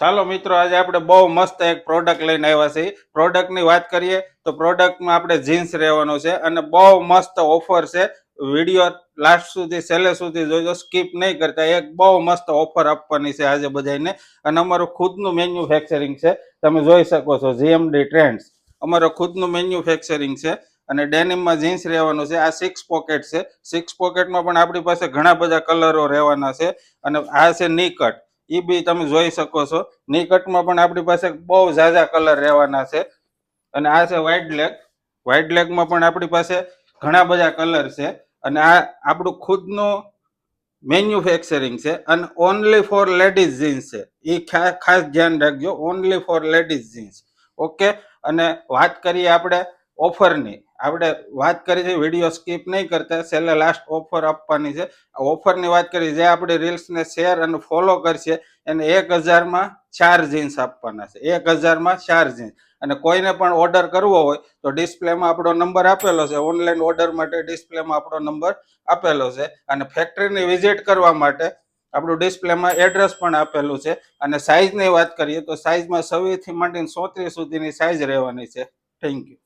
ચાલો મિત્રો, આજે આપણે બહુ મસ્ત એક પ્રોડક્ટ લઈને આવ્યા છીએ. પ્રોડક્ટની વાત કરીએ તો પ્રોડક્ટમાં આપણે જીન્સ રહેવાનું છે અને બહુ મસ્ત ઓફર છે. વિડીયો લાસ્ટ સુધી છેલ્લે સુધી જોજો, સ્કીપ નહીં કરતા. એક બહુ મસ્ત ઓફર આપવાની છે આજે બધાને. અને અમારું ખુદનું મેન્યુફેક્ચરિંગ છે, તમે જોઈ શકો છો. જીએમડી ટ્રેન્ડ્સ અમારો ખુદનું મેન્યુફેક્ચરિંગ છે. અને ડેનિમમાં જીન્સ રહેવાનું છે. આ 6 પોકેટ છે. 6 પોકેટમાં પણ આપણી પાસે ઘણા બધા કલરો રહેવાના છે. અને આ છે ની કટ, એ બી તમે જોઈ શકો છો. ની કટમાં પણ આપણી પાસે બહુ ઝાઝા કલર રહેવાના છે. અને આ છે વ્હાઇટ લેગ. વ્હાઇટ લેગમાં પણ આપણી પાસે ઘણા બધા કલર છે. અને આ આપણું ખુદનું મેન્યુફેક્ચરિંગ છે અને ઓનલી ફોર લેડીઝ જીન્સ છે. એ ખાસ ધ્યાન રાખજો, only for ladies jeans. Okay. અને વાત કરીએ આપણે ઓફરની. આપણે વાત કરી છે, વિડીયો સ્કીપ નહીં કરતા, છેલ્લે લાસ્ટ ઓફર આપવાની છે. આ ઓફરની વાત કરી, જે આપણી રીલ્સને શેર અને ફોલો કરશે એને 1000માં 4 જીન્સ આપવાના છે. 1000માં 4 જીન્સ. અને કોઈને પણ ઓર્ડર કરવો હોય તો ડિસ્પ્લેમાં આપણો નંબર આપેલો છે. ઓનલાઈન ઓર્ડર માટે ડિસ્પ્લેમાં આપણો નંબર આપેલો છે. અને ફેક્ટરીની વિઝિટ કરવા માટે આપણું ડિસ્પ્લેમાં એડ્રેસ પણ આપેલું છે. અને સાઇઝની વાત કરીએ તો સાઇઝમાં 26 થી માંડીને 34 સુધીની સાઇઝ રહેવાની છે. Thank you.